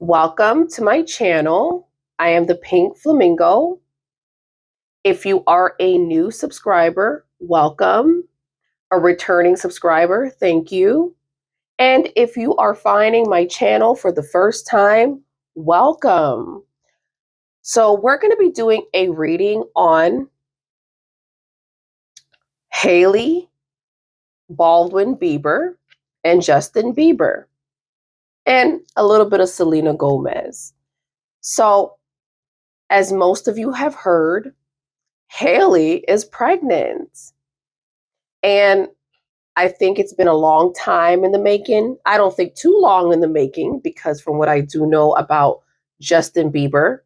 Welcome to my channel. I am the Pink Flamingo. If you are a new subscriber, welcome. A returning subscriber, thank you. And if you are finding my channel for the first time, welcome. So we're going to be doing a reading on Hailey Baldwin Bieber and Justin Bieber and a little bit of Selena Gomez. So as most of you have heard, Hailey is pregnant. And I think it's been a long time in the making. I don't think too long in the making, because from what I do know about Justin Bieber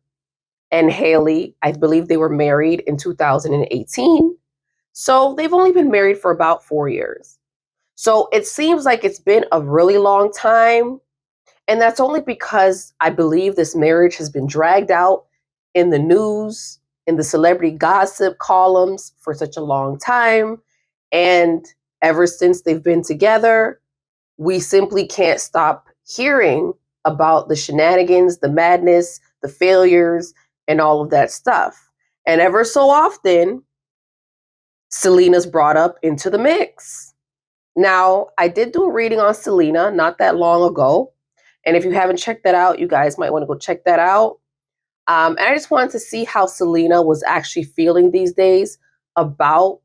and Hailey, I believe they were married in 2018. So they've only been married for about 4 years. So it seems like it's been a really long time. And that's only because I believe this marriage has been dragged out in the news, in the celebrity gossip columns for such a long time. And ever since they've been together, we simply can't stop hearing about the shenanigans, the madness, the failures, and all of that stuff. And ever so often, Selena's brought up into the mix. Now, I did do a reading on Selena not that long ago. And if you haven't checked that out, you guys might want to go check that out. And I just wanted to see how Selena was actually feeling these days about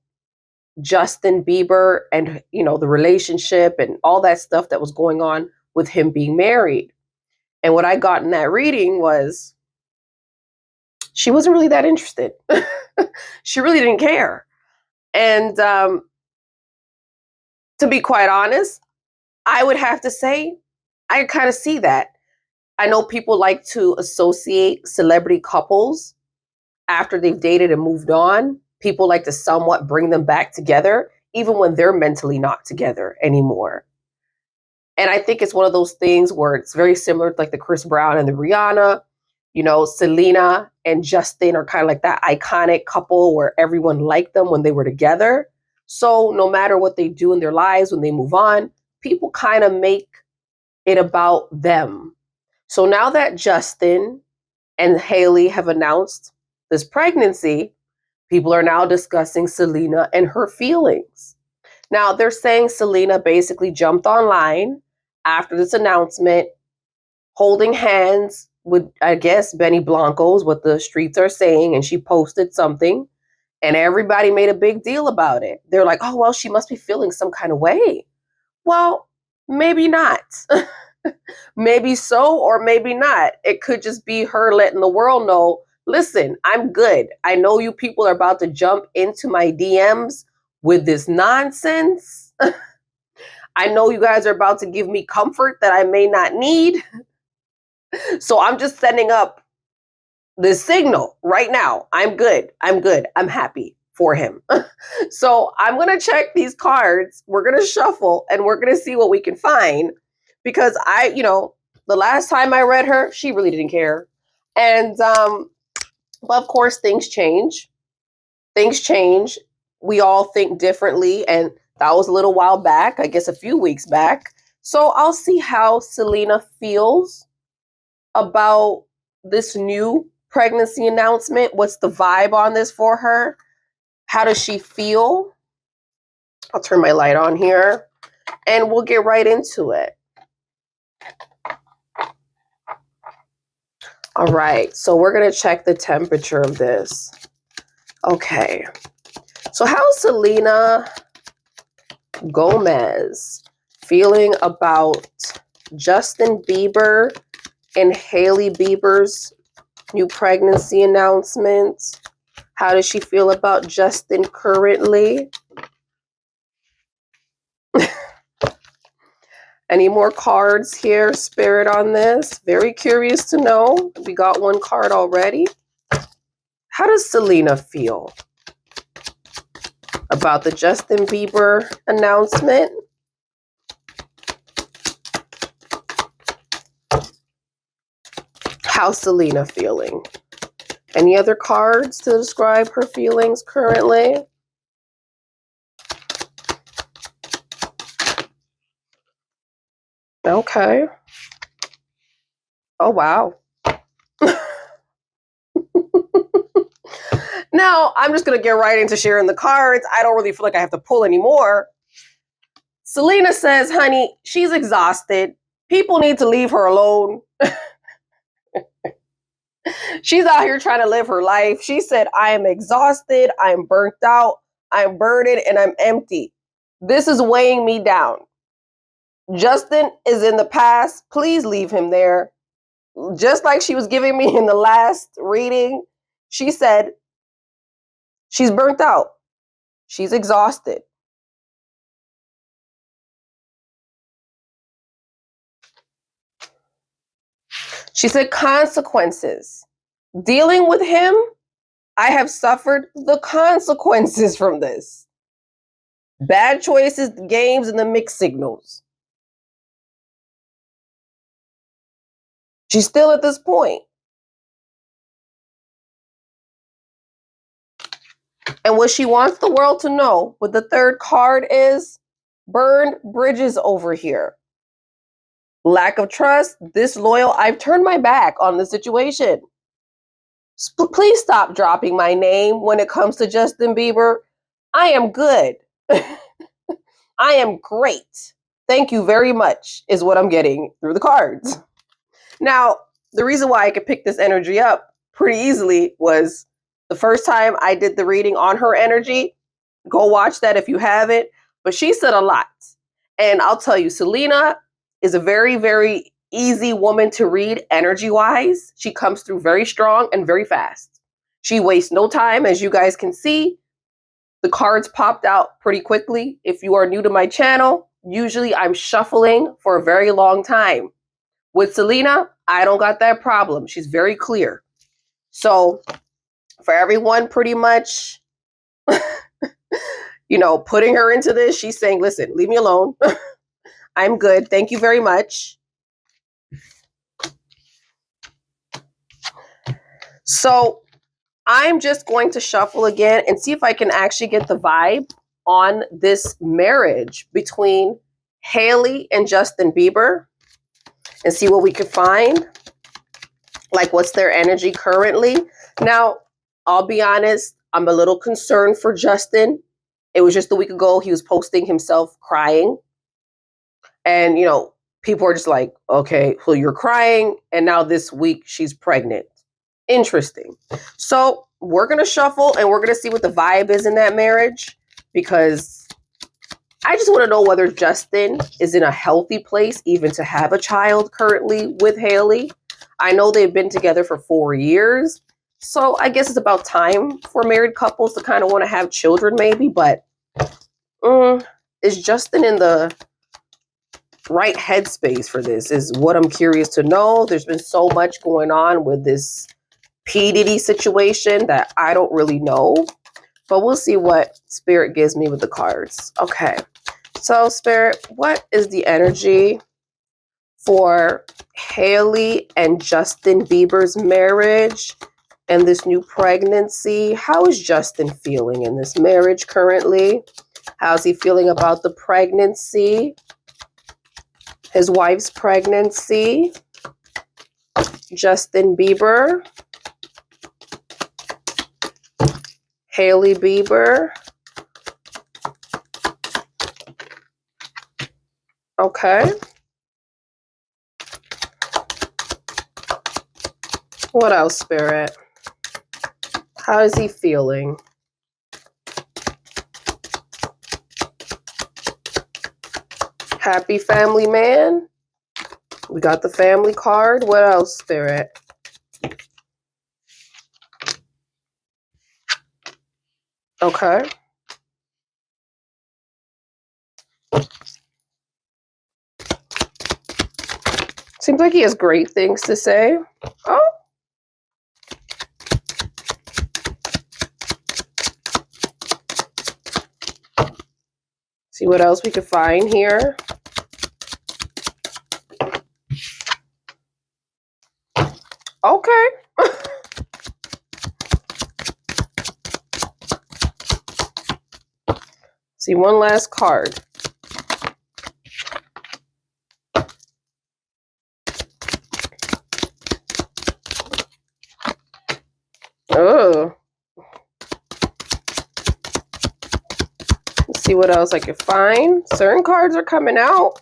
Justin Bieber and, the relationship and all that stuff that was going on with him being married. And what I got in that reading was she wasn't really that interested. She really didn't care. And to be quite honest, I would have to say I kind of see that. I know people like to associate celebrity couples after they've dated and moved on. People like to somewhat bring them back together, even when they're mentally not together anymore. And I think it's one of those things where it's very similar to like the Chris Brown and the Rihanna. Selena and Justin are kind of like that iconic couple where everyone liked them when they were together. So no matter what they do in their lives, when they move on, people kind of make it about them. So now that Justin and Hailey have announced this pregnancy, people are now discussing Selena and her feelings. Now, they're saying Selena basically jumped online after this announcement, holding hands with, I guess, Benny Blanco is what the streets are saying, and she posted something, and everybody made a big deal about it. They're like, oh, well, she must be feeling some kind of way. Well, maybe not. Maybe so, or maybe not. It could just be her letting the world know, listen, I'm good. I know you people are about to jump into my DMs with this nonsense. I know you guys are about to give me comfort that I may not need. So I'm just sending up this signal right now. I'm good. I'm good. I'm happy for him. So I'm going to check these cards. We're going to shuffle and we're going to see what we can find. Because the last time I read her, she really didn't care. And, but of course, things change. Things change. We all think differently. And that was a little while back, I guess a few weeks back. So I'll see how Selena feels about this new pregnancy announcement. What's the vibe on this for her? How does she feel? I'll turn my light on here and we'll get right into it. All right, so we're going to check the temperature of this. Okay, so how's Selena Gomez feeling about Justin Bieber and Hailey Bieber's new pregnancy announcement? How does she feel about Justin currently? Any more cards here, Spirit, on this? Very curious to know. We got one card already. How does Selena feel about the Justin Bieber announcement? How's Selena feeling? Any other cards to describe her feelings currently? Okay. Oh, wow. Now, I'm just going to get right into sharing the cards. I don't really feel like I have to pull anymore. Selena says, honey, she's exhausted. People need to leave her alone. She's out here trying to live her life. She said, I am exhausted. I'm burnt out. I'm burdened and I'm empty. This is weighing me down. Justin is in the past. Please leave him there. Just like she was giving me in the last reading, she said she's burnt out. She's exhausted. She said consequences. Dealing with him, I have suffered the consequences from this. Bad choices, games, and the mixed signals. She's still at this point. And what she wants the world to know with the third card is burned bridges over here. Lack of trust, disloyal. I've turned my back on the situation. Please stop dropping my name when it comes to Justin Bieber. I am good. I am great. Thank you very much is what I'm getting through the cards. Now, the reason why I could pick this energy up pretty easily was the first time I did the reading on her energy. Go watch that if you haven't. But she said a lot. And I'll tell you, Selena is a very, very easy woman to read energy-wise. She comes through very strong and very fast. She wastes no time, as you guys can see. The cards popped out pretty quickly. If you are new to my channel, usually I'm shuffling for a very long time. With Selena, I don't got that problem. She's very clear. So for everyone pretty much, putting her into this, she's saying, listen, leave me alone. I'm good. Thank you very much. So I'm just going to shuffle again and see if I can actually get the vibe on this marriage between Hailey and Justin Bieber and see what we could find. Like, what's their energy currently? Now, I'll be honest, I'm a little concerned for Justin. It was just a week ago, he was posting himself crying. And, people are just like, okay, well, you're crying. And now this week she's pregnant. Interesting. So we're going to shuffle and we're going to see what the vibe is in that marriage, because I just want to know whether Justin is in a healthy place even to have a child currently with Hailey. I know they've been together for 4 years. So I guess it's about time for married couples to kind of want to have children maybe. But is Justin in the right headspace for this is what I'm curious to know. There's been so much going on with this P. Diddy situation that I don't really know. But we'll see what Spirit gives me with the cards. Okay. So, Spirit, what is the energy for Hailey and Justin Bieber's marriage and this new pregnancy? How is Justin feeling in this marriage currently? How's he feeling about the pregnancy? His wife's pregnancy. Justin Bieber. Hailey Bieber. Okay. What else, Spirit? How is he feeling? Happy family man. We got the family card. What else, Spirit? Okay. Seems like he has great things to say. Oh. See what else we could find here. Okay. See, one last card. see what else I can find. Certain cards are coming out.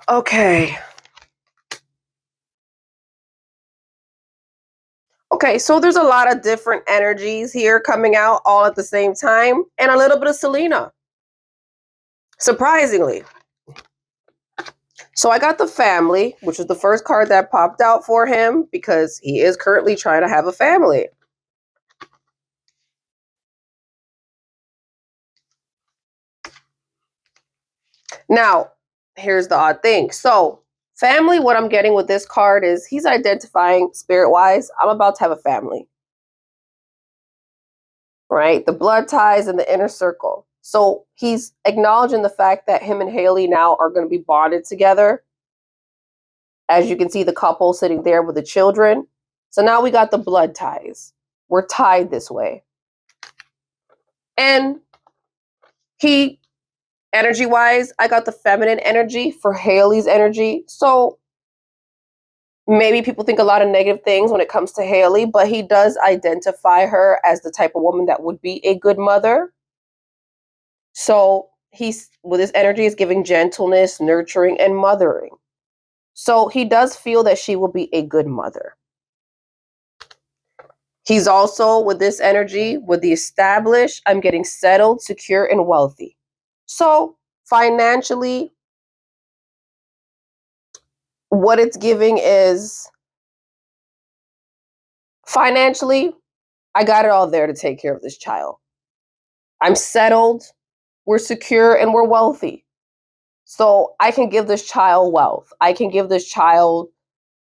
Okay. Okay, so there's a lot of different energies here coming out all at the same time, and a little bit of Selena. Surprisingly. So I got the family, which is the first card that popped out for him because he is currently trying to have a family. Now, here's the odd thing. So, family, what I'm getting with this card is he's identifying spirit-wise, I'm about to have a family. Right? The blood ties and the inner circle. So he's acknowledging the fact that him and Hailey now are going to be bonded together. As you can see, the couple sitting there with the children. So now we got the blood ties. We're tied this way. And he, energy-wise, I got the feminine energy for Hailey's energy. So maybe people think a lot of negative things when it comes to Hailey, but he does identify her as the type of woman that would be a good mother. So he's, with his energy, is giving gentleness, nurturing, and mothering. So he does feel that she will be a good mother. He's also, with this energy, with the established, I'm getting settled, secure, and wealthy. So financially, what it's giving is, financially, I got it all there to take care of this child. I'm settled, we're secure, and we're wealthy. So I can give this child wealth. I can give this child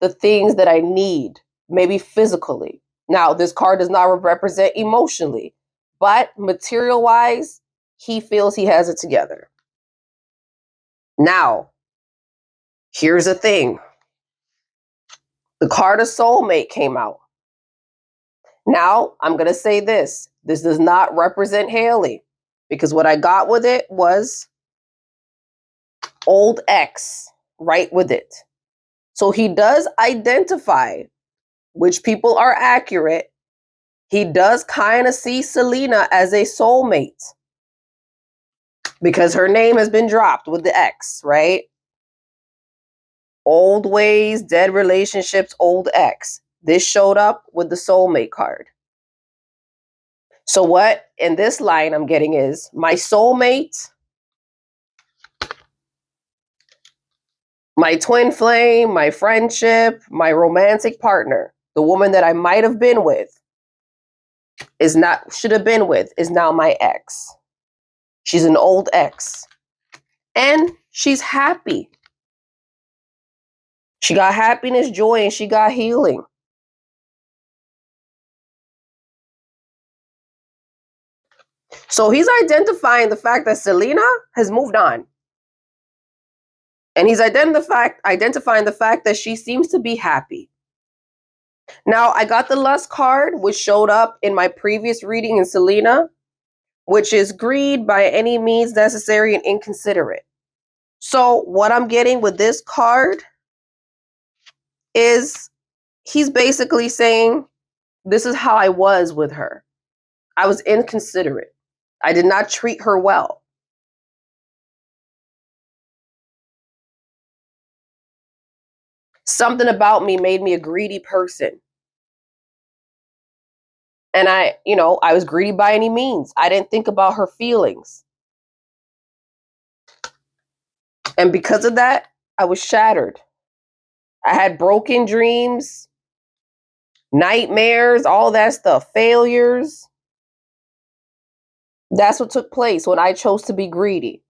the things that I need, maybe physically. Now, this card does not represent emotionally, but material-wise, he feels he has it together. Now, here's the thing. The card of soulmate came out. Now, I'm going to say this. This does not represent Hailey, because what I got with it was old ex right with it. So he does identify which people are accurate. He does kind of see Selena as a soulmate because her name has been dropped with the ex, right? Old ways, dead relationships, old ex. This showed up with the soulmate card. So what in this line I'm getting is my soulmate, my twin flame, my friendship, my romantic partner, the woman that I might have been with, should have been with, is now my ex. She's an old ex. And she's happy. She got happiness, joy, and she got healing. So he's identifying the fact that Selena has moved on. And he's identifying the fact that she seems to be happy. Now, I got the lust card, which showed up in my previous reading in Selena, which is greed by any means necessary and inconsiderate. So what I'm getting with this card is he's basically saying, this is how I was with her. I was inconsiderate. I did not treat her well. Something about me made me a greedy person. And I was greedy by any means. I didn't think about her feelings. And because of that, I was shattered. I had broken dreams, nightmares, all that stuff, failures. That's what took place when I chose to be greedy.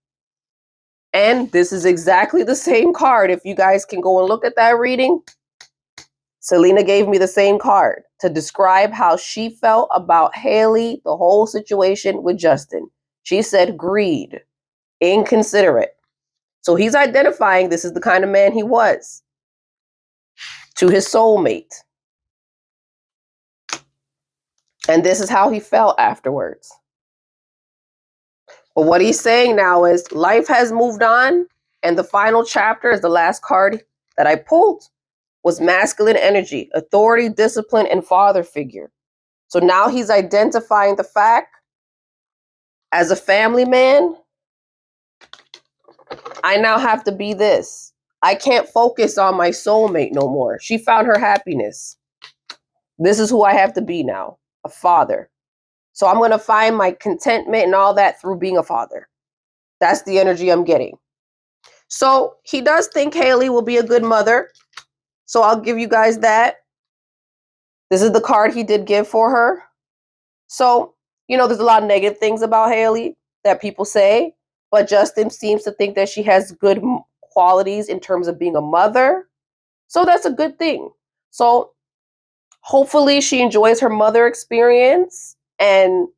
And this is exactly the same card. If you guys can go and look at that reading, Selena gave me the same card to describe how she felt about Hailey, the whole situation with Justin. She said greed, inconsiderate. So he's identifying this is the kind of man he was to his soulmate. And this is how he felt afterwards. But what he's saying now is life has moved on. And the final chapter is the last card that I pulled was masculine energy, authority, discipline, and father figure. So now he's identifying the fact as a family man, I now have to be this. I can't focus on my soulmate no more. She found her happiness. This is who I have to be now, a father. So I'm going to find my contentment and all that through being a father. That's the energy I'm getting. So he does think Hailey will be a good mother. So I'll give you guys that. This is the card he did give for her. So, there's a lot of negative things about Hailey that people say, but Justin seems to think that she has good qualities in terms of being a mother. So that's a good thing. So hopefully she enjoys her mother experience and,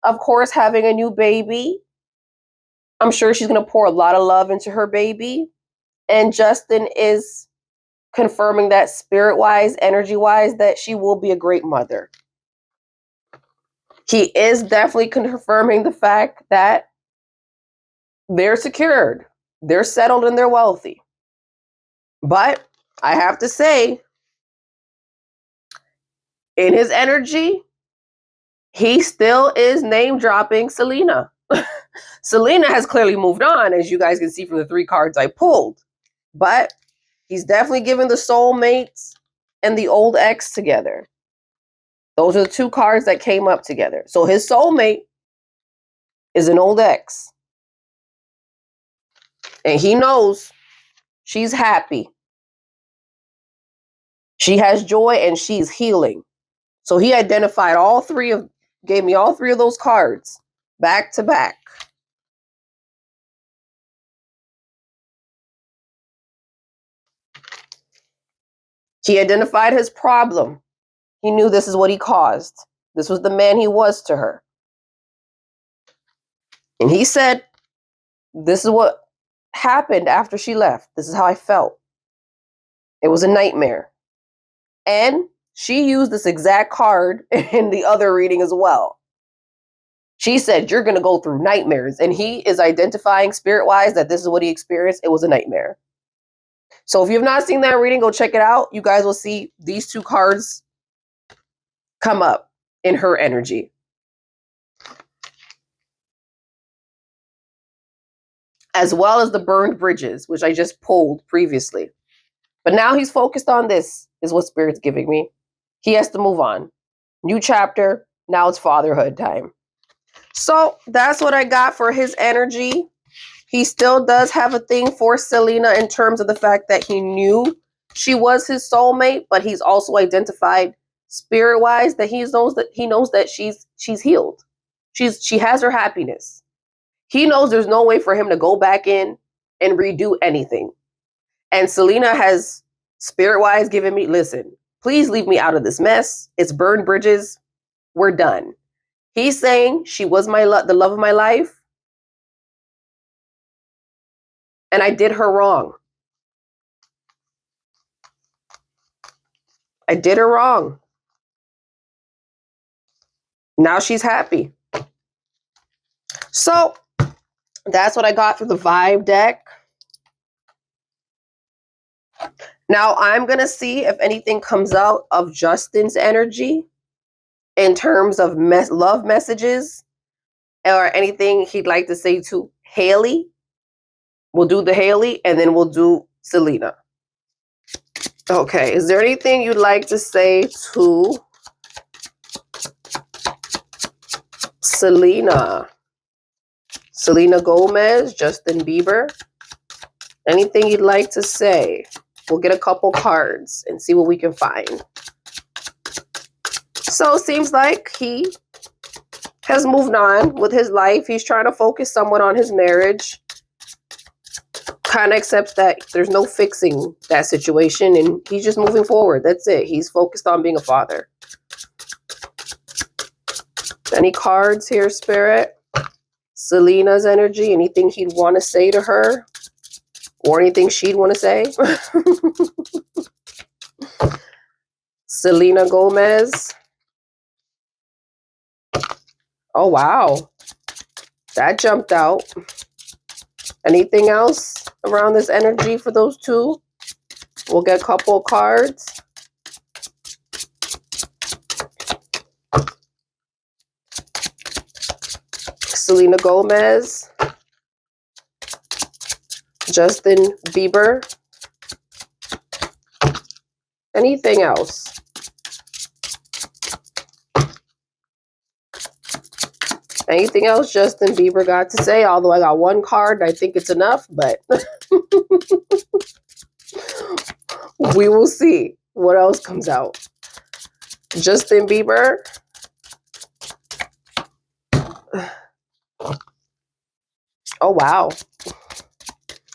of course, having a new baby. I'm sure she's going to pour a lot of love into her baby. And Justin is confirming that spirit-wise, energy-wise, that she will be a great mother. He is definitely confirming the fact that they're secured, they're settled, and they're wealthy. But I have to say, in his energy, he still is name dropping Selena. Selena has clearly moved on, as you guys can see from the 3 cards I pulled. But he's definitely given the soulmates and the old ex together. Those are the 2 cards that came up together. So his soulmate is an old ex. And he knows she's happy. She has joy and she's healing. So he identified gave me all 3 of those cards back to back. He identified his problem. He knew this is what he caused. This was the man he was to her. And he said, this is what happened after she left. This is how I felt. It was a nightmare. And she used this exact card in the other reading as well. She said, you're going to go through nightmares. And he is identifying spirit-wise that this is what he experienced. It was a nightmare. So if you have not seen that reading, go check it out. You guys will see these 2 cards come up in her energy. As well as the burned bridges, which I just pulled previously. But now he's focused on this, is what Spirit's giving me. He has to move on. New chapter. Now it's fatherhood time. So that's what I got for his energy. He still does have a thing for Selena in terms of the fact that he knew she was his soulmate, but he's also identified spirit-wise that he knows that she's healed. She has her happiness. He knows there's no way for him to go back in and redo anything. And Selena has spirit-wise given me, listen, please leave me out of this mess. It's burned bridges. We're done. He's saying she was the love of my life. And I did her wrong. I did her wrong. Now she's happy. So that's what I got for the vibe deck. Now I'm going to see if anything comes out of Justin's energy in terms of love messages or anything he'd like to say to Hailey. We'll do the Hailey and then we'll do Selena. Okay, is there anything you'd like to say to Selena? Selena Gomez, Justin Bieber. Anything you'd like to say? We'll get a couple cards and see what we can find. So it seems like he has moved on with his life. He's trying to focus somewhat on his marriage. Kind of accepts that there's no fixing that situation and he's just moving forward. That's it. He's focused on being a father. Any cards here, Spirit? Selena's energy, anything he'd want to say to her? Or anything she'd want to say? Selena Gomez. Oh, wow. That jumped out. Anything else around this energy for those two? We'll get a couple of cards. Selena Gomez. Justin Bieber. Anything else? Anything else Justin Bieber got to say? Although I got one card, I think it's enough, but we will see what else comes out. Justin Bieber. Oh, wow.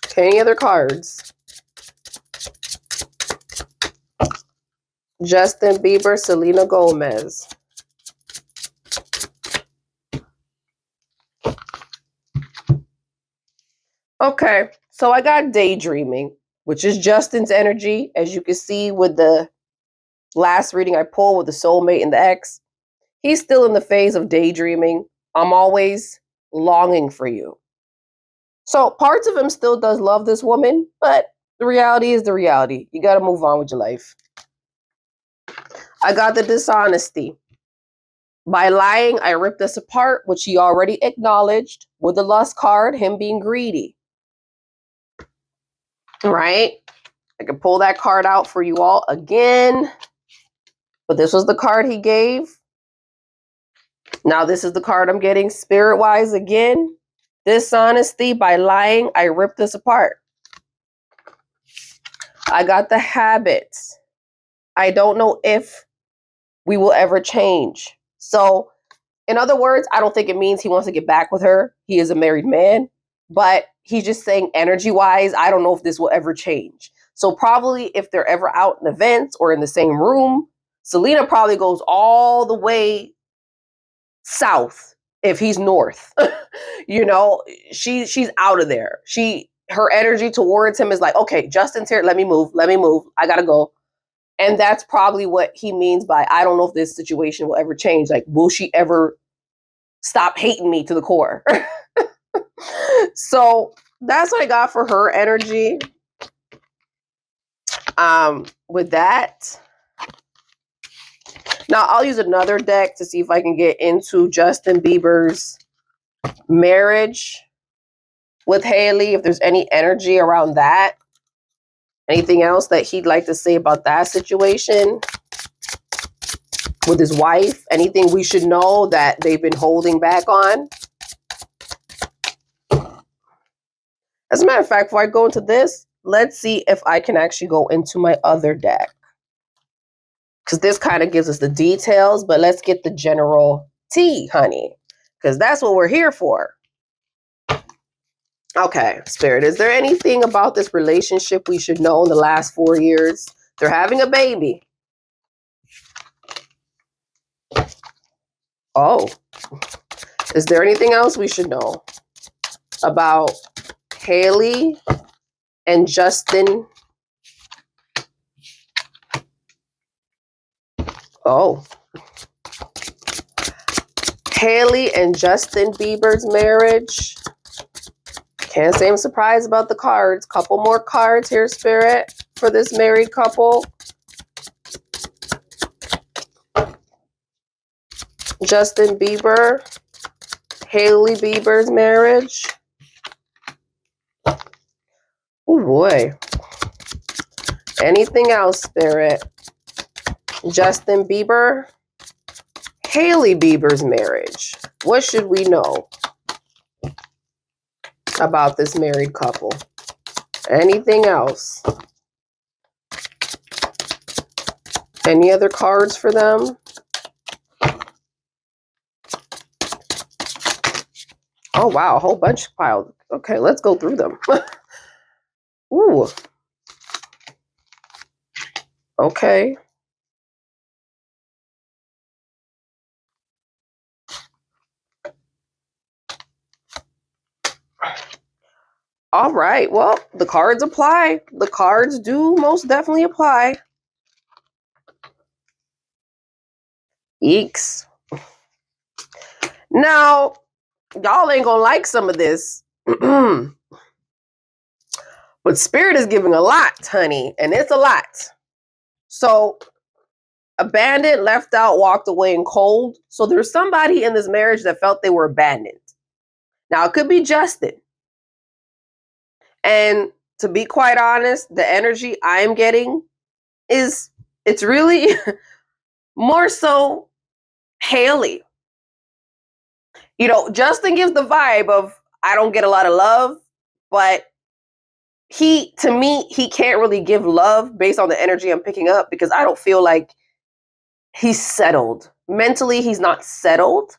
Okay, any other cards? Justin Bieber, Selena Gomez. Okay, so I got daydreaming, which is Justin's energy. As you can see with the last reading I pulled with the soulmate and the ex, he's still in the phase of daydreaming. I'm always longing for you. So parts of him still does love this woman, but the reality is the reality. You got to move on with your life. I got the dishonesty. By lying, I ripped us apart, which he already acknowledged with the lust card, him being greedy. Right? I can pull that card out for you all again. But this was the card he gave. Now this is the card I'm getting spirit-wise again. Dishonesty. By lying, I ripped this apart. I got the habits. I don't know if we will ever change. So, in other words, I don't think it means he wants to get back with her. He is a married man. But he's just saying energy-wise, I don't know if this will ever change. So probably if they're ever out in events or in the same room, Selena probably goes all the way south if he's north. You know, she's out of there. Her energy towards him is like, okay, Justin's here. Let me move. I gotta go. And that's probably what he means by, I don't know if this situation will ever change. Like, will she ever stop hating me to the core? So that's what I got for her energy. With that, now I'll use another deck to see if I can get into Justin Bieber's marriage with Hailey, if there's any energy around that. Anything else that he'd like to say about that situation with his wife? Anything we should know that they've been holding back on? As a matter of fact, before I go into this, let's see if I can actually go into my other deck. Because this kind of gives us the details, but let's get the general tea, honey. Because that's what we're here for. Okay, Spirit, is there anything about this relationship we should know in the last 4 years? They're having a baby. Oh. Is there anything else we should know about Hailey and Justin? Oh. Hailey and Justin Bieber's marriage. Can't say I'm surprised about the cards. Couple more cards here, Spirit, for this married couple. Justin Bieber, Hailey Bieber's marriage. Oh boy. Anything else, Spirit? Justin Bieber, Hailey Bieber's marriage. What should we know about this married couple? Anything else? Any other cards for them? Oh, wow. A whole bunch piled. Okay, let's go through them. Ooh. Okay. All right. Well, the cards apply. The cards do most definitely apply. Eeks. Now, Y'all ain't gonna like some of this. But Spirit is giving a lot, honey, and it's a lot. So, abandoned, left out, walked away, and cold. So, there's somebody in this marriage that felt they were abandoned. Now, it could be Justin. And to be quite honest, the energy I'm getting is, it's really more so Hailey. You know, Justin gives the vibe of, I don't get a lot of love, but to me, he can't really give love based on the energy I'm picking up, because I don't feel like he's settled. Mentally, he's not settled.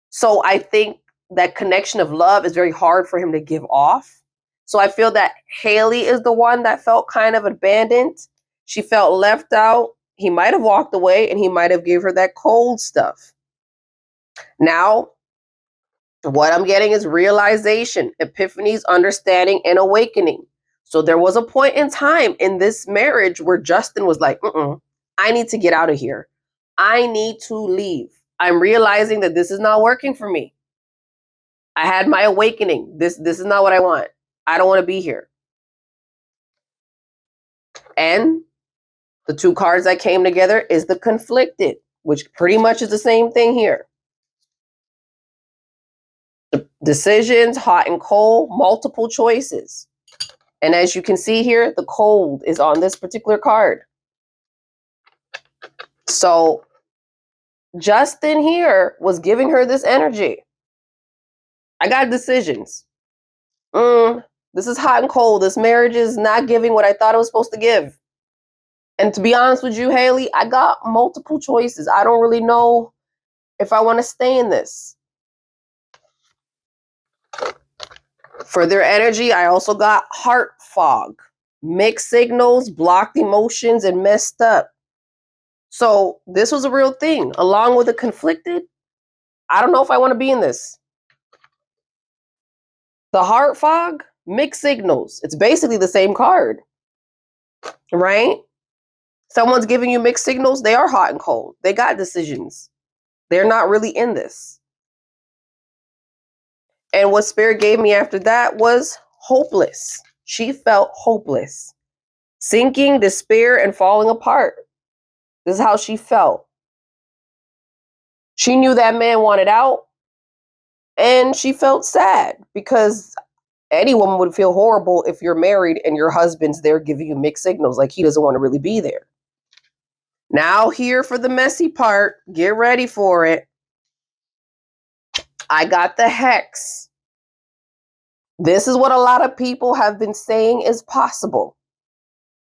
So I think that connection of love is very hard for him to give off. So I feel that Hailey is the one that felt kind of abandoned. She felt left out. He might have walked away, and he might have gave her that cold stuff. Now, what I'm getting is realization, epiphanies, understanding, and awakening. So there was a point in time in this marriage where Justin was like, I need to get out of here. I need to leave. I'm realizing that this is not working for me. I had my awakening. This is not what I want. I don't want to be here. And the two cards that came together is the conflicted, which pretty much is the same thing here. The decisions, hot and cold, multiple choices. And as you can see here, the cold is on this particular card. So Justin here was giving her this energy. I got decisions. This is hot and cold. This marriage is not giving what I thought it was supposed to give. And to be honest with you, Hailey, I got multiple choices. I don't really know if I want to stay in this. For their energy, I also got heart fog, mixed signals, blocked emotions, and messed up. So this was a real thing. Along with the conflicted, I don't know if I want to be in this. The heart fog, mixed signals. It's basically the same card, right? Someone's giving you mixed signals. They are hot and cold. They got decisions. They're not really in this. And what Spirit gave me after that was hopeless. She felt hopeless, sinking, despair, and falling apart. This is how she felt. She knew that man wanted out, and she felt sad, because any woman would feel horrible if you're married and your husband's there giving you mixed signals, like he doesn't want to really be there. Now, here for the messy part, get ready for it. I got the hex. This is what a lot of people have been saying is possible.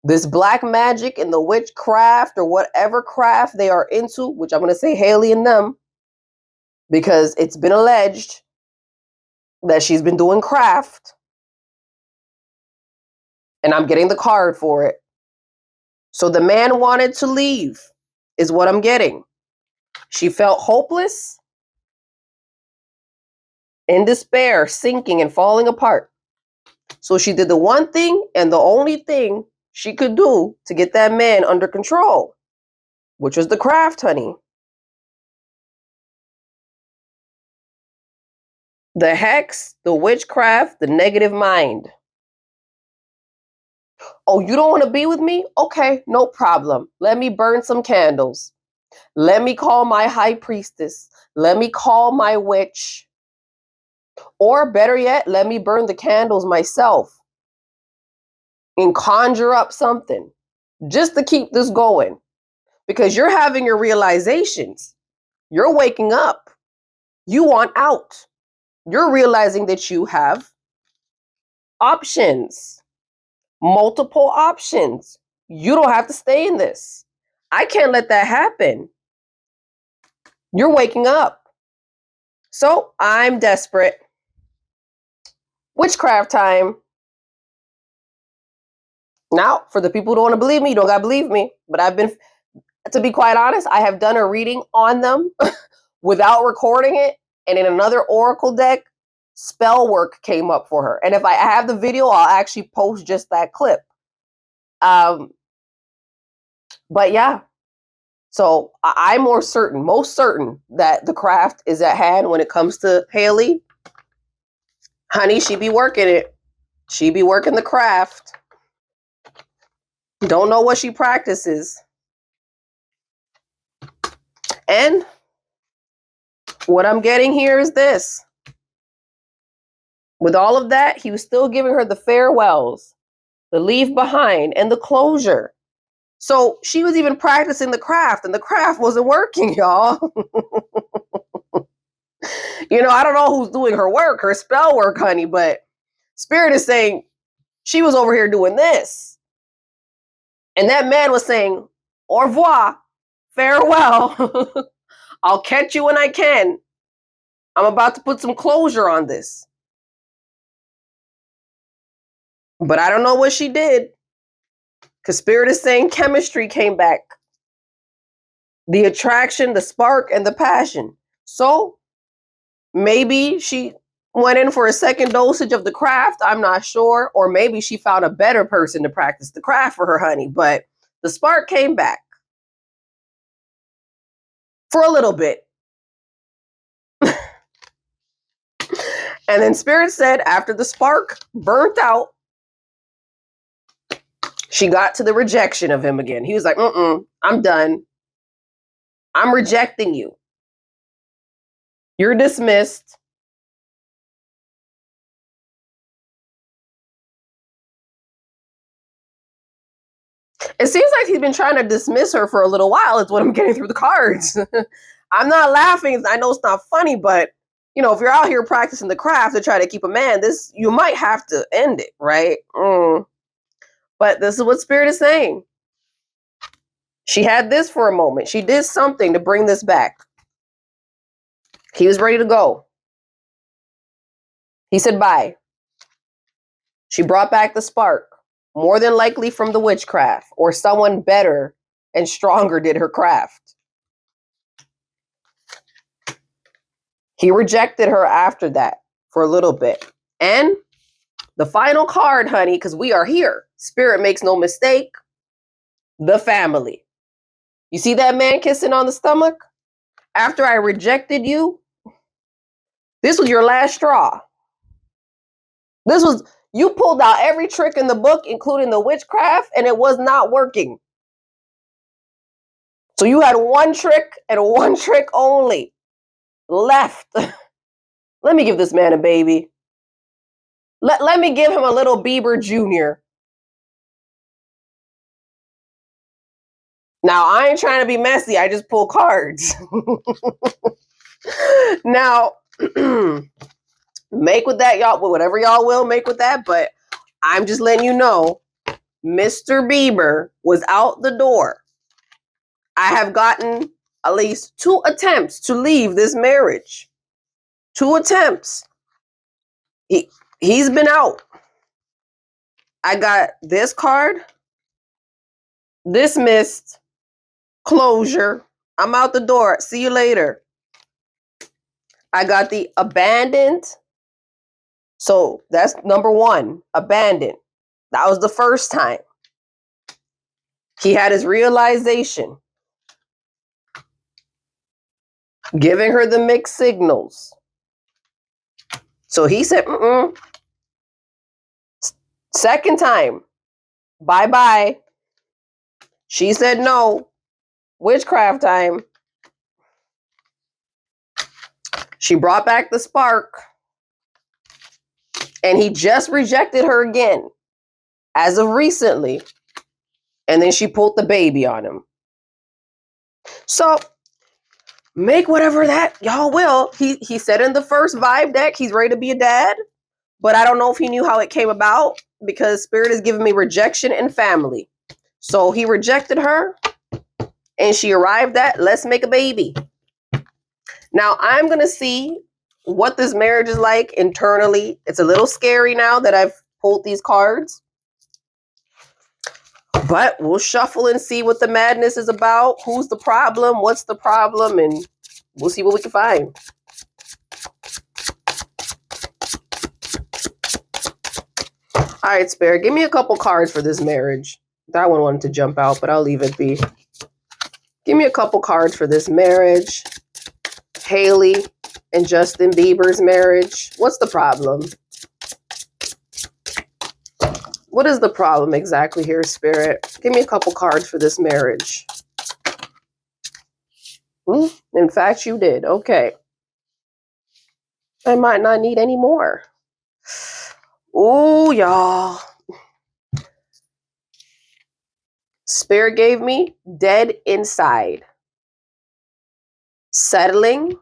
This black magic and the witchcraft, or whatever craft they are into, which I'm going to say Hailey and them, because it's been alleged that she's been doing craft, and I'm getting the card for it. So the man wanted to leave, is what I'm getting. She felt hopeless, in despair, sinking and falling apart. So she did the one thing and the only thing she could do to get that man under control, which was the craft, honey. The hex, the witchcraft, the negative mind. Oh, you don't want to be with me? Okay, no problem. Let me burn some candles. Let me call my high priestess. Let me call my witch. Or better yet, let me burn the candles myself and conjure up something just to keep this going. Because you're having your realizations. You're waking up. You want out. You're realizing that you have options, multiple options. You don't have to stay in this. I can't let that happen. You're waking up. So I'm desperate. Witchcraft time. Now, for the people who don't want to believe me, you don't got to believe me. But to be quite honest, I have done a reading on them without recording it. And in another oracle deck, spell work came up for her. And if I have the video, I'll actually post just that clip. But yeah. So I'm most certain that the craft is at hand when it comes to Hailey. Honey, she be working it. She be working the craft. Don't know what she practices. And what I'm getting here is this. With all of that, he was still giving her the farewells, the leave behind, and the closure. So she was even practicing the craft, and the craft wasn't working, y'all. I don't know who's doing her work, her spell work, honey, but Spirit is saying she was over here doing this. And that man was saying, au revoir, farewell. I'll catch you when I can. I'm about to put some closure on this. But I don't know what she did. Because Spirit is saying chemistry came back. The attraction, the spark, and the passion. So maybe she went in for a second dosage of the craft. I'm not sure. Or maybe she found a better person to practice the craft for her, honey. But the spark came back. For a little bit. And then Spirit said after the spark burnt out, she got to the rejection of him again. He was like, I'm done. I'm rejecting you. You're dismissed. It seems like he's been trying to dismiss her for a little while. It's what I'm getting through the cards. I'm not laughing. I know it's not funny, but if you're out here practicing the craft to try to keep a man, you might have to end it, right? But this is what Spirit is saying. She had this for a moment. She did something to bring this back. He was ready to go. He said bye. She brought back the spark, more than likely from the witchcraft, or someone better and stronger did her craft. He rejected her after that for a little bit. And the final card, honey, because we are here. Spirit makes no mistake. The family. You see that man kissing on the stomach? After I rejected you, this was your last straw. You pulled out every trick in the book, including the witchcraft, and it was not working. So you had one trick and one trick only left. Let me give this man a baby. Let me give him a little Bieber Jr. Now, I ain't trying to be messy. I just pull cards. Now, make with that, y'all, whatever y'all will make with that. But I'm just letting you know, Mr. Bieber was out the door. I have gotten at least 2 attempts to leave this marriage. 2 attempts. He's been out. I got this card. Dismissed. Closure. I'm out the door. See you later. I got the abandoned. So that's number 1. Abandoned. That was the first time. He had his realization. Giving her the mixed signals. So he said, Second time. Bye-bye. She said no. Witchcraft time. She brought back the spark. And he just rejected her again. As of recently. And then she pulled the baby on him. So, make whatever that y'all will. He said in the first vibe deck, he's ready to be a dad. But I don't know if he knew how it came about. Because Spirit is giving me rejection and family. So he rejected her. And she arrived at, let's make a baby. Now, I'm going to see what this marriage is like internally. It's a little scary now that I've pulled these cards. But we'll shuffle and see what the madness is about. Who's the problem? What's the problem? And we'll see what we can find. All right, Spirit, give me a couple cards for this marriage. That one wanted to jump out, but I'll leave it be. Give me a couple cards for this marriage. Hailey and Justin Bieber's marriage. What's the problem? What is the problem exactly here, Spirit? Give me a couple cards for this marriage. In fact, you did. Okay. I might not need any more. Oh, y'all. Spirit gave me dead inside. Settling,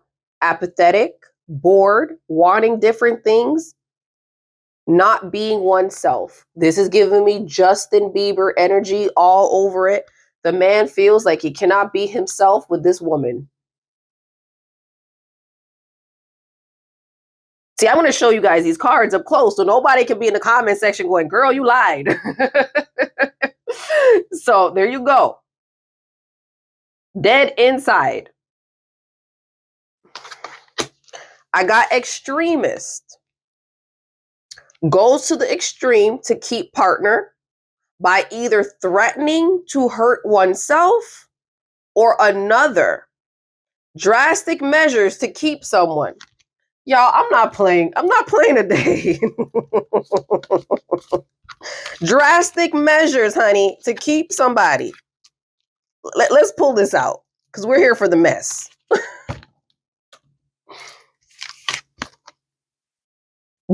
apathetic, bored, wanting different things, not being oneself. This is giving me Justin Bieber energy all over it. The man feels like he cannot be himself with this woman. See, I want to show you guys these cards up close so nobody can be in the comment section going, girl, you lied. So there you go. Dead inside. I got extremist. Goes to the extreme to keep partner by either threatening to hurt oneself or another. Drastic measures to keep someone. Y'all, I'm not playing today. Drastic measures, honey, to keep somebody. Let's pull this out because we're here for the mess.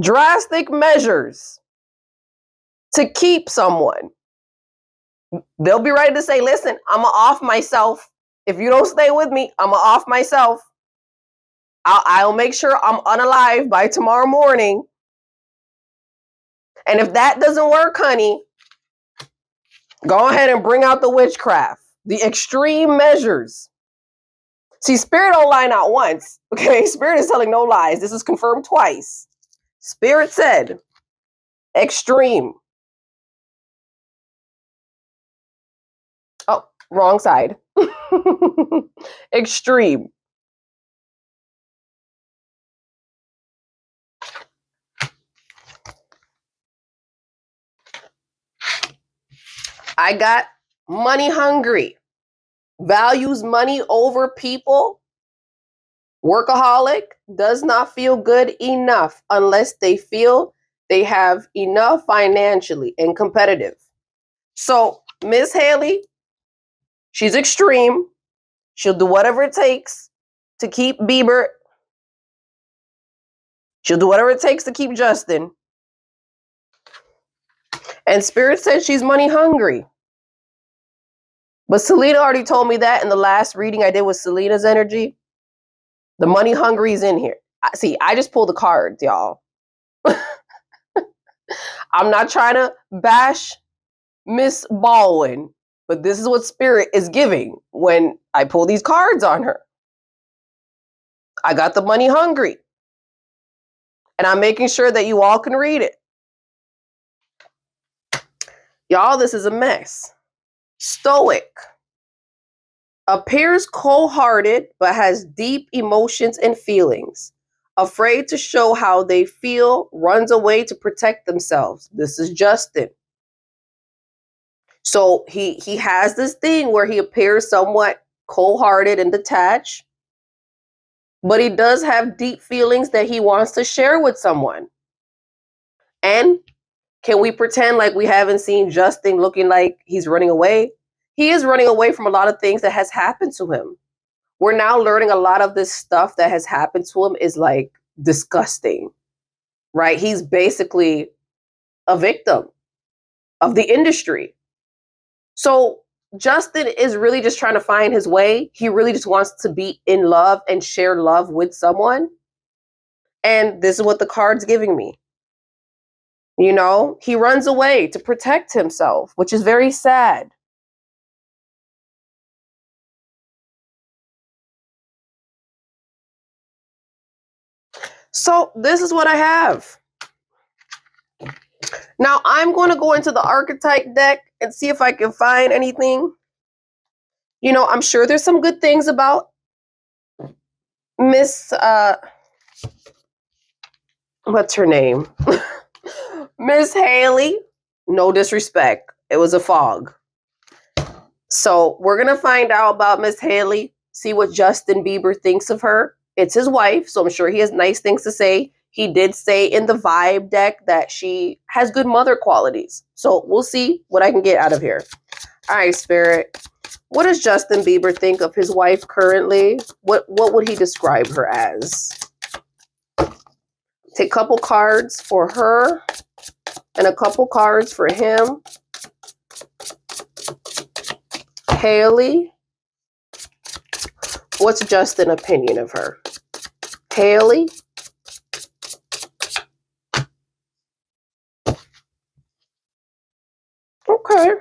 Drastic measures to keep someone. They'll be ready to say, listen, I'm off myself. If you don't stay with me, I'm off myself. I'll make sure I'm unalive by tomorrow morning. And if that doesn't work, honey, go ahead and bring out the witchcraft. The extreme measures. See, Spirit don't lie not once. Okay, Spirit is telling no lies. This is confirmed twice. Spirit said, extreme. Oh, wrong side. Extreme. I got money hungry. Values money over people. Workaholic. Does not feel good enough unless they feel they have enough financially and competitive. So Miss Hailey, she's extreme. She'll do whatever it takes to keep Bieber. She'll do whatever it takes to keep Justin. And Spirit said she's money hungry. But Selena already told me that in the last reading I did with Selena's energy. The money hungry is in here. See, I just pulled the cards, y'all. I'm not trying to bash Miss Baldwin, but this is what Spirit is giving when I pull these cards on her. I got the money hungry. And I'm making sure that you all can read it. Y'all, this is a mess. Stoic. Appears cold-hearted, but has deep emotions and feelings. Afraid to show how they feel, runs away to protect themselves. This is Justin. So he has this thing where he appears somewhat cold-hearted and detached, but he does have deep feelings that he wants to share with someone. And can we pretend like we haven't seen Justin looking like he's running away? He is running away from a lot of things that has happened to him. We're now learning a lot of this stuff that has happened to him is like disgusting, right? He's basically a victim of the industry. So Justin is really just trying to find his way. He really just wants to be in love and share love with someone. And this is what the card's giving me. You know, he runs away to protect himself, which is very sad. So this is what I have. Now I'm going to go into the archetype deck and see if I can find anything. You know, I'm sure there's some good things about Miss, what's her name? Miss Hailey. No disrespect. It was a fog. So we're going to find out about Miss Hailey, see what Justin Bieber thinks of her. It's his wife, so I'm sure he has nice things to say. he did say in the vibe deck that she has good mother qualities. So we'll see what I can get out of here. All right, Spirit. What does Justin Bieber think of his wife currently? What would he describe her as? Take a couple cards for her and a couple cards for him. Hailey. What's Justin's opinion of her? Hailey. Okay.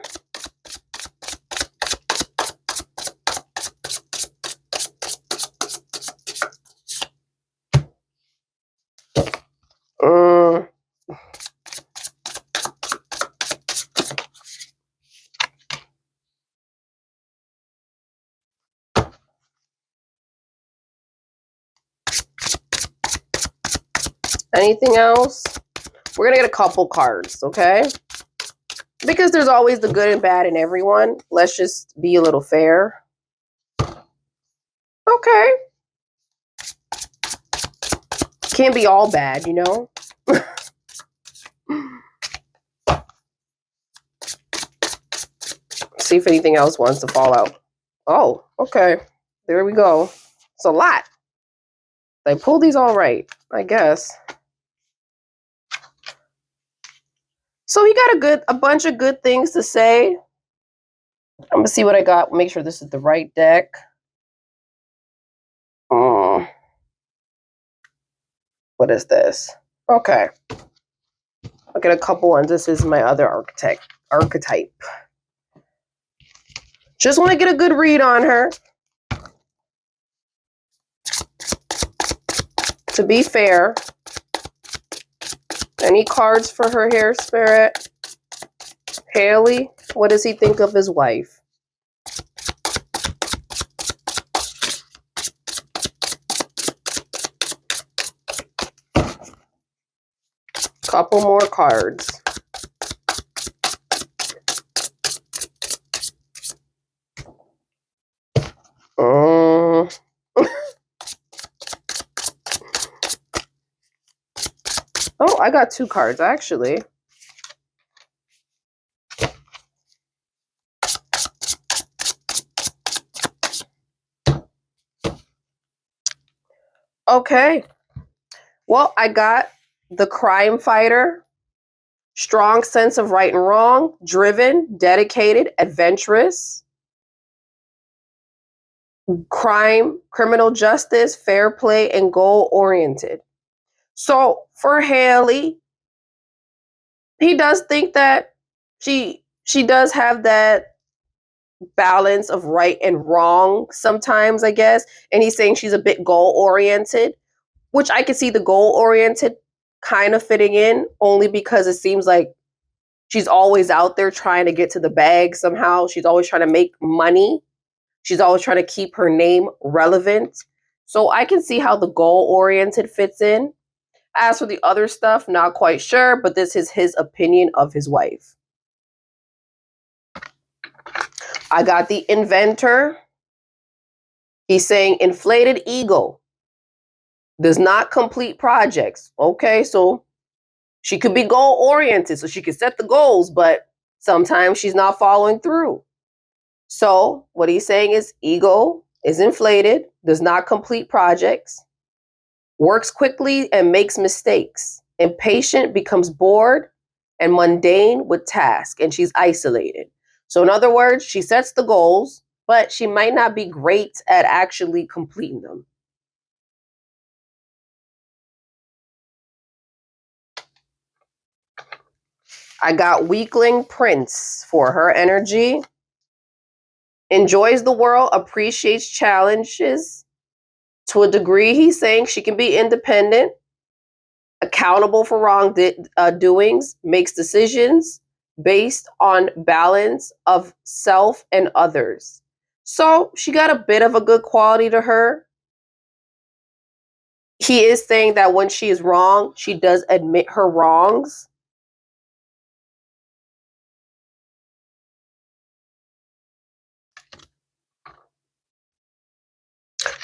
Anything else? We're going to get a couple cards, okay? Because there's always the good and bad in everyone. Let's just be a little fair. Okay. Can't be all bad, you know? See if anything else wants to fall out. Oh, okay. There we go. It's a lot. They pulled these all right, I guess. So he got a bunch of good things to say. I'm going to see what I got. Make sure this is the right deck. What is this? Okay. I'll get a couple ones. This is my other archetype. Just want to get a good read on her. To be fair. Any cards for her here, Spirit? Hailey, what does he think of his wife? Couple more cards. Oh, I got two cards, actually. Okay. Well, I got the crime fighter. Strong sense of right and wrong. Driven, dedicated, adventurous. Crime, criminal justice, fair play, and goal-oriented. So for Hailey, he does think that she does have that balance of right and wrong sometimes, I guess. And he's saying she's a bit goal-oriented, which I can see the goal-oriented kind of fitting in, only because it seems like she's always out there trying to get to the bag somehow. She's always trying to make money. She's always trying to keep her name relevant. So I can see how the goal-oriented fits in. As for the other stuff, not quite sure, but this is his opinion of his wife. I got the inventor. He's saying inflated ego. Does not complete projects. Okay, so she could be goal-oriented, so she could set the goals, but sometimes she's not following through. So what he's saying is ego is inflated, does not complete projects, works quickly and makes mistakes. Impatient, becomes bored and mundane with tasks, and she's isolated. So in other words, she sets the goals, but she might not be great at actually completing them. I got weakling Prince for her energy. Enjoys the world, appreciates challenges. To a degree, he's saying she can be independent, accountable for wrongdoings, makes decisions based on balance of self and others. So she got a bit of a good quality to her. He is saying that when she is wrong, she does admit her wrongs.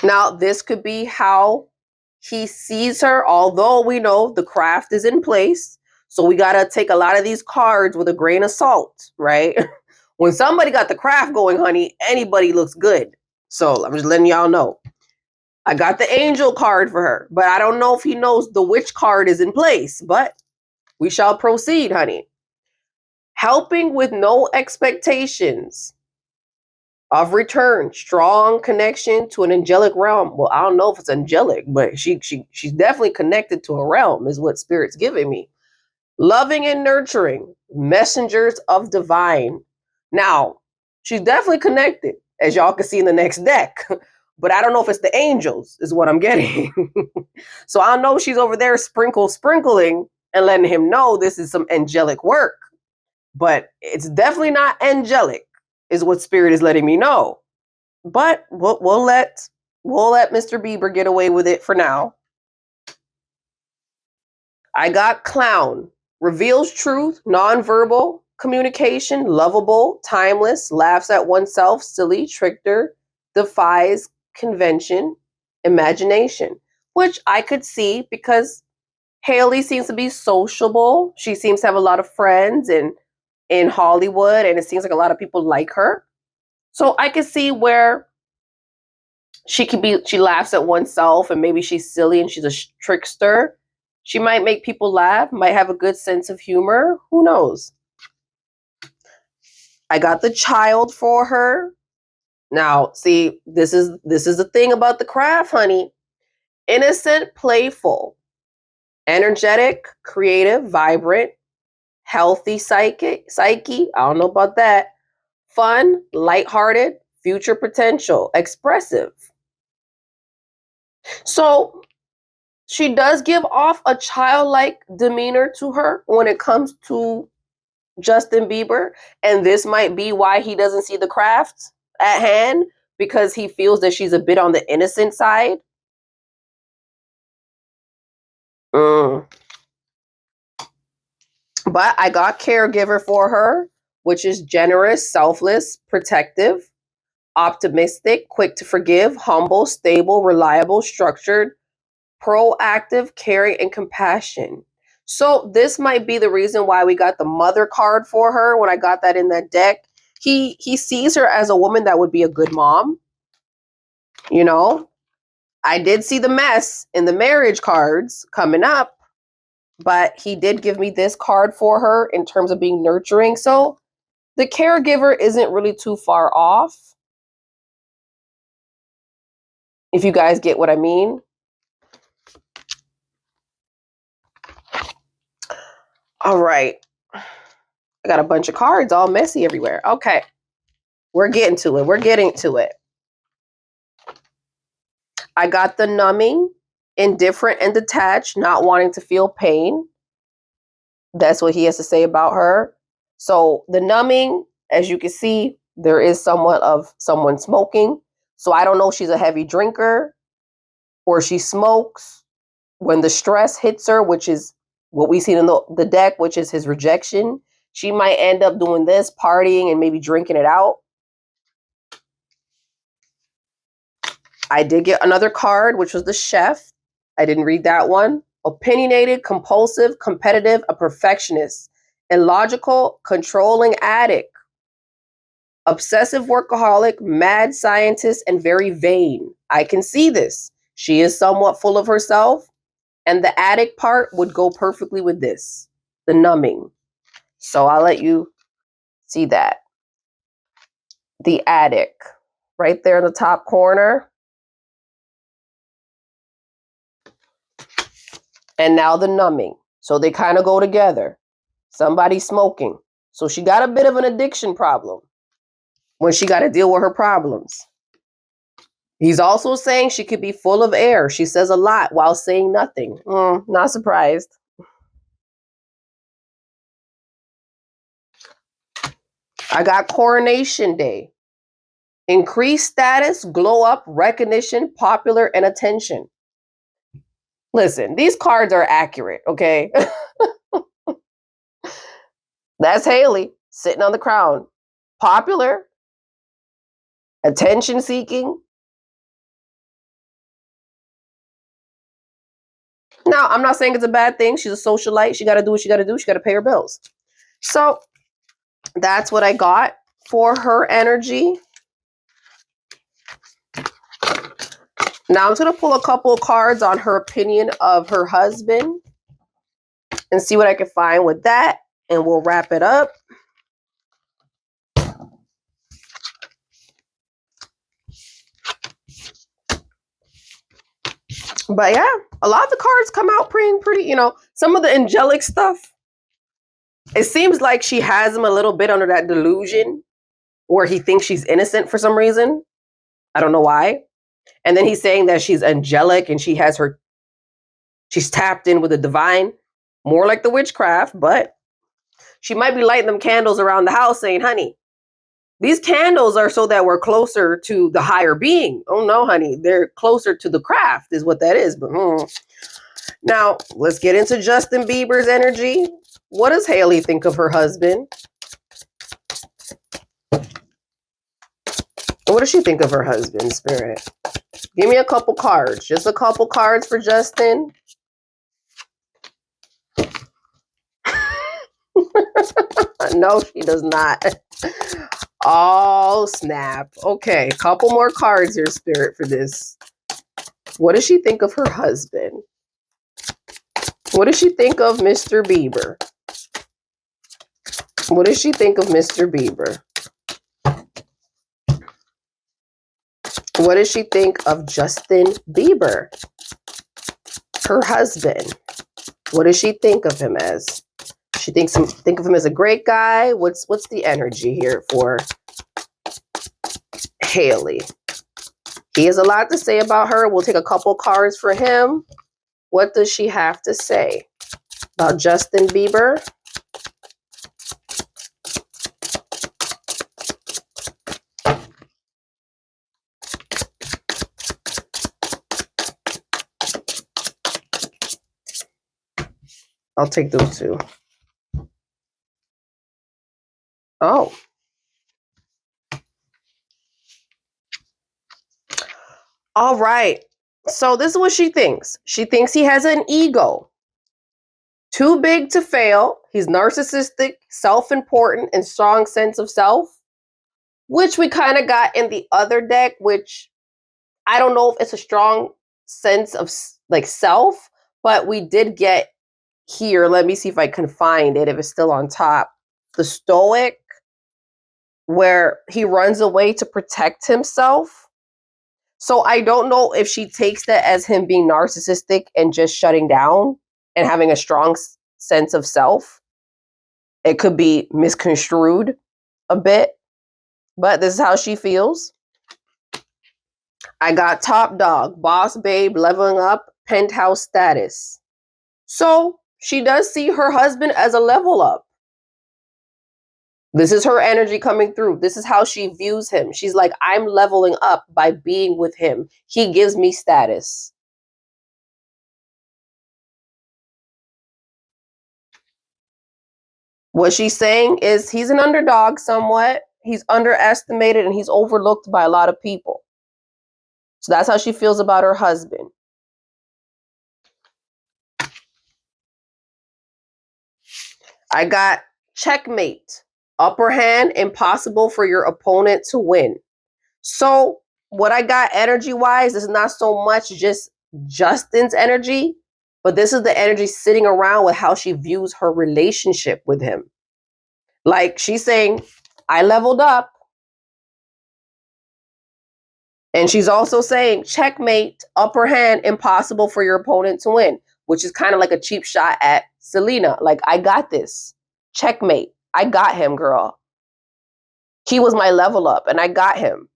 Now, this could be how he sees her, although we know the craft is in place. So we got to take a lot of these cards with a grain of salt, right? When somebody got the craft going, honey, anybody looks good. So I'm just letting y'all know. I got the angel card for her, but I don't know if he knows the witch card is in place, but we shall proceed, honey. Helping with no expectations of return, strong connection to an angelic realm. Well, I don't know if it's angelic, but she's definitely connected to a realm, is what Spirit's giving me. Loving and nurturing, messengers of divine. Now, she's definitely connected, as y'all can see in the next deck. But I don't know if it's the angels, is what I'm getting. So I know she's over there sprinkling and letting him know this is some angelic work. But it's definitely not angelic, is what Spirit is letting me know. But we'll let Mr. Bieber get away with it for now. I got clown. Reveals truth, nonverbal communication, lovable, timeless, laughs at oneself, silly, trickster, defies convention, imagination, which I could see because Hailey seems to be sociable. She seems to have a lot of friends in Hollywood, and it seems like a lot of people like her. So I could see where she laughs at oneself and maybe she's silly and she's a trickster. She might make people laugh, might have a good sense of humor. Who knows? I got the child for her. Now, see, this is the thing about the craft, honey. Innocent, playful, energetic, creative, vibrant, healthy psyche. I don't know about that. Fun, lighthearted, future potential, expressive. So she does give off a childlike demeanor to her when it comes to Justin Bieber, and this might be why he doesn't see the craft at hand, because he feels that she's a bit on the innocent side. Mm. But I got caregiver for her, which is generous, selfless, protective, optimistic, quick to forgive, humble, stable, reliable, structured, proactive, caring, and compassion. So this might be the reason why we got the mother card for her when I got that in that deck. He sees her as a woman that would be a good mom. You know, I did see the mess in the marriage cards coming up, but he did give me this card for her in terms of being nurturing. So the caregiver isn't really too far off, if you guys get what I mean. All right. I got a bunch of cards all messy everywhere. Okay. We're getting to it. We're getting to it. I got the numbing, indifferent and detached, not wanting to feel pain. That's what he has to say about her. So the numbing, as you can see, there is somewhat of someone smoking. So I don't know if she's a heavy drinker or she smokes. When the stress hits her, which is what we see in the deck, which is his rejection, she might end up doing this, partying and maybe drinking it out. I did get another card, which was the chef. I didn't read that one. Opinionated, compulsive, competitive, a perfectionist, illogical, controlling addict, obsessive workaholic, mad scientist, and very vain. I can see this. She is somewhat full of herself, and the addict part would go perfectly with this, the numbing. So I'll let you see that. The addict, right there in the top corner. And now the numbing. So they kind of go together. Somebody smoking. So she got a bit of an addiction problem when she got to deal with her problems. He's also saying she could be full of air. She says a lot while saying nothing. Not surprised. I got Coronation Day. Increased status, glow up, recognition, popular, and attention. Listen, these cards are accurate, okay? That's Hailey sitting on the crown. Popular, attention seeking, Now, I'm not saying it's a bad thing. She's a socialite. She got to do what she got to do. She got to pay her bills. So that's what I got for her energy. Now I'm just going to pull a couple of cards on her opinion of her husband and see what I can find with that. And we'll wrap it up. But yeah, a lot of the cards come out pretty, you know, some of the angelic stuff. It seems like she has him a little bit under that delusion where he thinks she's innocent for some reason. I don't know why. And then he's saying that she's angelic and she's tapped in with the divine, more like the witchcraft, but she might be lighting them candles around the house saying, honey, these candles are so that we're closer to the higher being. Oh no, honey, they're closer to the craft is what that is. But Now, let's get into Justin Bieber's energy. What does Hailey think of her husband? What does she think of her husband, Spirit? Give me a couple cards. Just a couple cards for Justin. No, she does not. Oh, snap. Okay, couple more cards here, Spirit, for this. What does she think of her husband? What does she think of Mr. Bieber? What does she think of Mr. Bieber? What does she think of Justin Bieber? Her husband. What does she think of him as? She think of him as a great guy. What's the energy here for Hailey? He has a lot to say about her. We'll take a couple cards for him. What does she have to say about Justin Bieber? I'll take those two. Oh. All right. So this is what she thinks. She thinks he has an ego. Too big to fail. He's narcissistic, self-important, and strong sense of self, which we kind of got in the other deck, which I don't know if it's a strong sense of like self, but we did get here. Let me see if I can find it, if it's still on top. The Stoic, where he runs away to protect himself. So I don't know if she takes that as him being narcissistic and just shutting down and having a strong sense of self. It could be misconstrued a bit, but this is how she feels. I got top dog, boss babe, leveling up, penthouse status. So she does see her husband as a level up. This is her energy coming through. This is how she views him. She's like, I'm leveling up by being with him. He gives me status. What she's saying is he's an underdog somewhat. He's underestimated and he's overlooked by a lot of people. So that's how she feels about her husband. I got checkmate. Upper hand, impossible for your opponent to win. So what I got energy-wise is not so much just Justin's energy, but this is the energy sitting around with how she views her relationship with him. Like she's saying, I leveled up. And she's also saying, checkmate, upper hand, impossible for your opponent to win, which is kind of like a cheap shot at Selena. Like, I got this. Checkmate. I got him, girl. He was my level up, and I got him.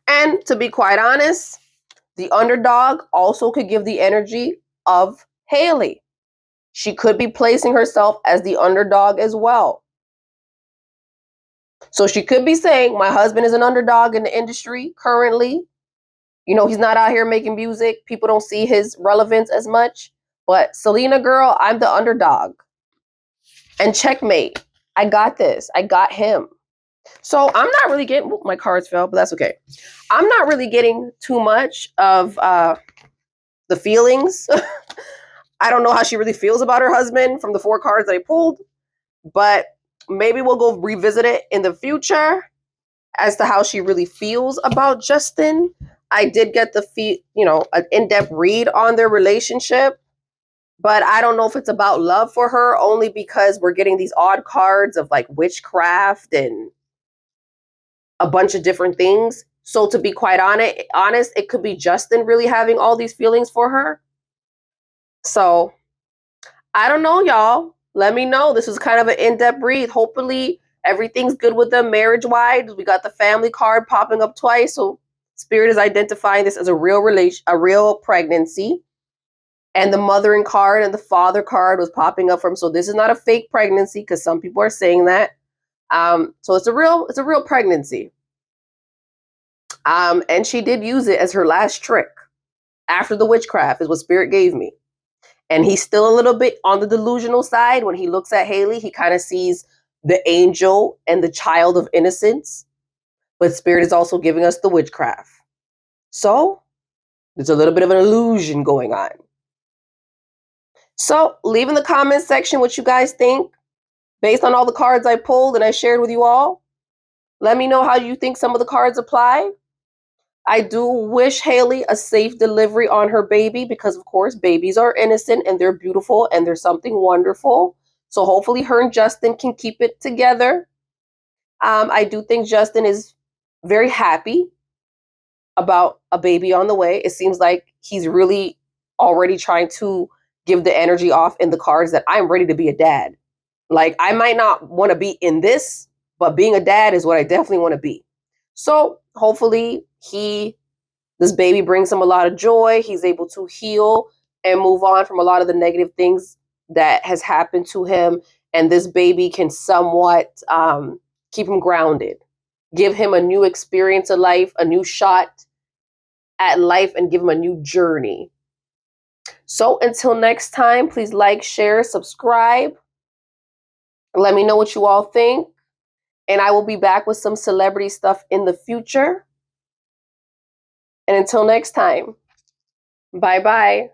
And to be quite honest, the underdog also could give the energy of Hailey. She could be placing herself as the underdog as well. So she could be saying, my husband is an underdog in the industry currently. You know, he's not out here making music. People don't see his relevance as much. But Selena, girl, I'm the underdog. And checkmate. I got this. I got him. So I'm not really getting, my cards fell, but that's okay. I'm not really getting too much of the feelings. I don't know how she really feels about her husband from the 4 cards that I pulled, but maybe we'll go revisit it in the future as to how she really feels about Justin. I did get an in-depth read on their relationship, but I don't know if it's about love for her, only because we're getting these odd cards of like witchcraft and a bunch of different things. So to be quite honest, it could be Justin really having all these feelings for her. So I don't know, y'all. Let me know. This was kind of an in-depth read. Hopefully everything's good with them marriage-wise. We got the family card popping up twice. So Spirit is identifying this as a real pregnancy. And the mothering card and the father card was popping up from. So this is not a fake pregnancy, because some people are saying that. So it's a real pregnancy. And she did use it as her last trick after the witchcraft, is what Spirit gave me. And he's still a little bit on the delusional side. When he looks at Hailey, he kind of sees the angel and the child of innocence. But Spirit is also giving us the witchcraft. So there's a little bit of an illusion going on. So leave in the comments section what you guys think based on all the cards I pulled and I shared with you all. Let me know how you think some of the cards apply. I do wish Hailey a safe delivery on her baby, because of course babies are innocent and they're beautiful and they're something wonderful. So hopefully her and Justin can keep it together. I do think Justin is very happy about a baby on the way. It seems like he's really already trying to give the energy off in the cards that I'm ready to be a dad. Like, I might not want to be in this, but being a dad is what I definitely want to be. So hopefully this baby brings him a lot of joy. He's able to heal and move on from a lot of the negative things that has happened to him. And this baby can somewhat keep him grounded, give him a new experience of life, a new shot at life, and give him a new journey. So until next time, please like, share, subscribe. Let me know what you all think. And I will be back with some celebrity stuff in the future. And until next time, bye-bye.